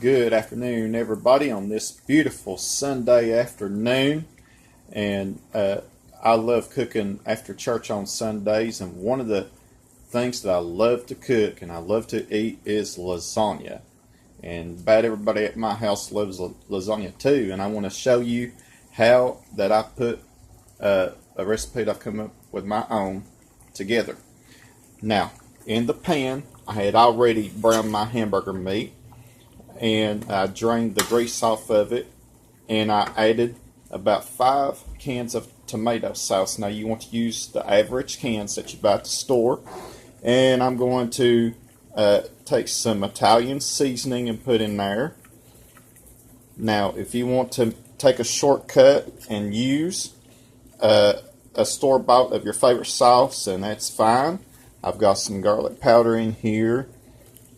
Good afternoon, everybody, on this beautiful Sunday afternoon. And I love cooking after church on Sundays. And one of the things that I love to cook and I love to eat is lasagna. And about everybody at my house loves lasagna too. And I want to show you how that I put a recipe that I've come up with my own together. Now, in the pan, I had already browned my hamburger meat, and I drained the grease off of it, and I added about 5 cans of tomato sauce. Now you want to use the average cans that you buy at the store, and I'm going to take some Italian seasoning and put in there. Now if you want to take a shortcut and use a store-bought of your favorite sauce, and that's fine. I've got some garlic powder in here,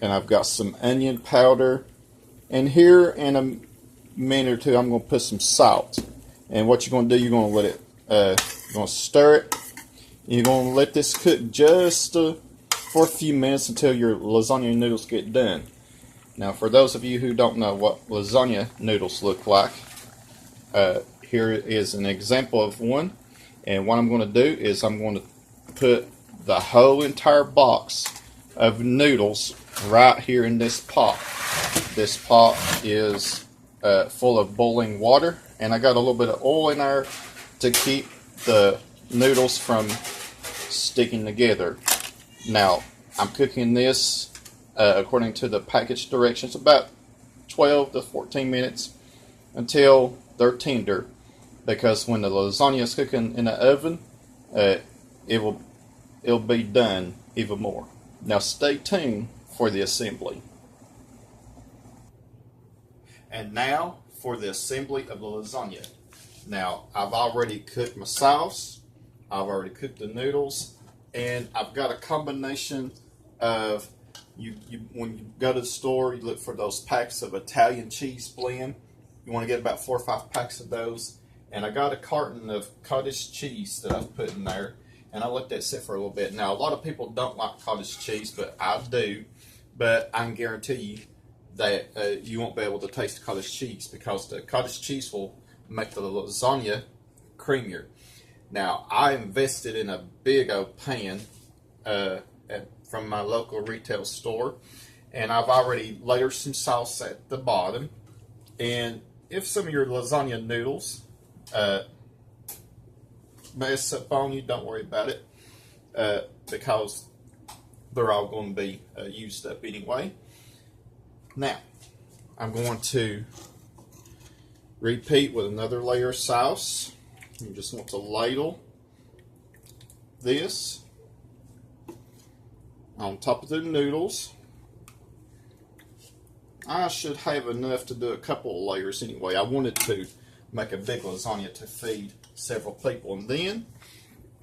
and I've got some onion powder. And here in a minute or two, I'm going to put some salt. And what you're going to do, you're going to let it, you're going to stir it. You're going to let this cook just for a few minutes until your lasagna noodles get done. Now, for those of you who don't know what lasagna noodles look like, here is an example of one. And what I'm going to do is I'm going to put the whole entire box of noodles right here in this pot. This pot is full of boiling water, and I got a little bit of oil in there to keep the noodles from sticking together. Now, I'm cooking this according to the package directions about 12 to 14 minutes until they're tender, because when the lasagna is cooking in the oven, it'll be done even more. Now stay tuned for the assembly. And now for the assembly of the lasagna. Now I've already cooked my sauce, I've already cooked the noodles, and I've got a combination of, when you go to the store, you look for those packs of Italian cheese blend. You want to get about 4 or 5 packs of those. And I got a carton of cottage cheese that I've put in there, and I let that sit for a little bit. Now, a lot of people don't like cottage cheese, but I do. But I can guarantee you that you won't be able to taste the cottage cheese, because the cottage cheese will make the lasagna creamier. Now, I invested in a big old pan from my local retail store, and I've already layered some sauce at the bottom. And if some of your lasagna noodles mess up on you, don't worry about it, because they're all going to be used up anyway. Now, I'm going to repeat with another layer of sauce. You just want to ladle this on top of the noodles. I should have enough to do a couple of layers anyway. I wanted to make a big lasagna to feed several people. And then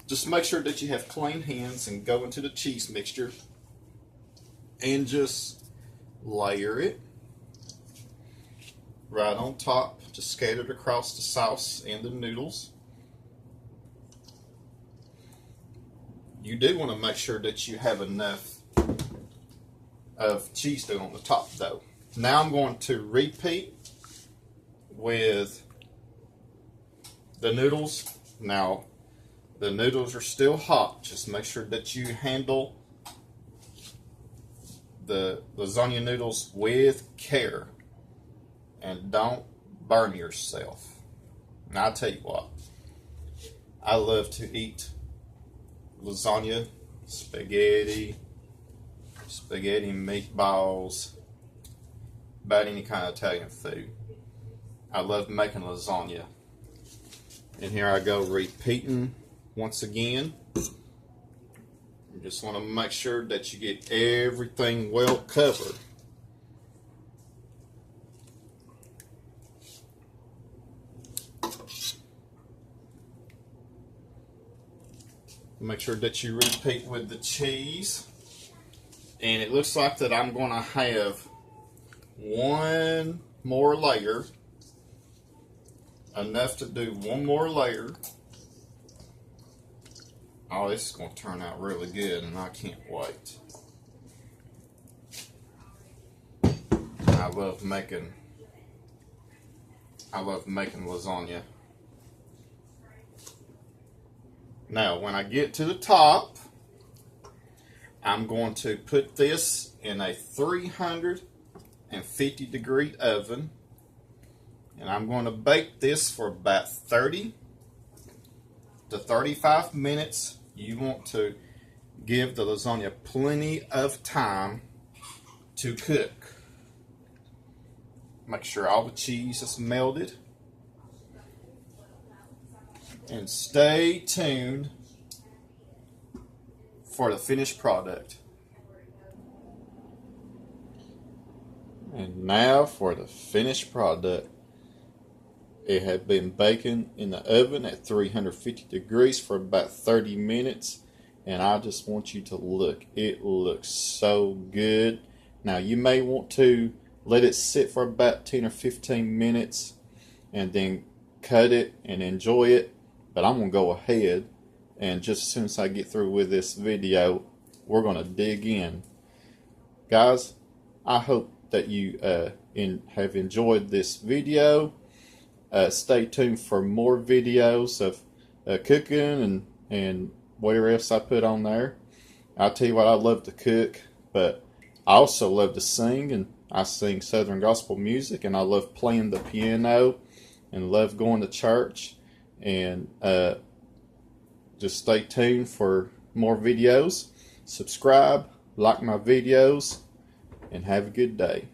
just make sure that you have clean hands and go into the cheese mixture and just layer it right on top, just scattered across the sauce and the noodles. You do want to make sure that you have enough of cheese dough on the top though. Now I'm going to repeat with the noodles. Now, the noodles are still hot. Just make sure that you handle the lasagna noodles with care and don't burn yourself. Now, I'll tell you what, I love to eat lasagna, spaghetti meatballs, about any kind of Italian food. I love making lasagna. And here I go repeating once again. You just want to make sure that you get everything well covered. Make sure that you repeat with the cheese. And it looks like that I'm going to have one more layer, enough to do one more layer. Oh, this is going to turn out really good, and I can't wait. I love making lasagna. Now, when I get to the top, I'm going to put this in a 350 degree oven, and I'm going to bake this for about 30 to 35 minutes. You want to give the lasagna plenty of time to cook. Make sure all the cheese is melted. And stay tuned for the finished product. And now for the finished product. It had been baking in the oven at 350 degrees for about 30 minutes. And I just want you to look. It looks so good. Now you may want to let it sit for about 10 or 15 minutes and then cut it and enjoy it. But I'm going to go ahead and just as soon as I get through with this video, we're going to dig in. Guys, I hope that you have enjoyed this video. Stay tuned for more videos of cooking and whatever else I put on there. I'll tell you what, I love to cook, but I also love to sing, and I sing Southern gospel music, and I love playing the piano and love going to church. And just stay tuned for more videos. Subscribe, like my videos, and have a good day.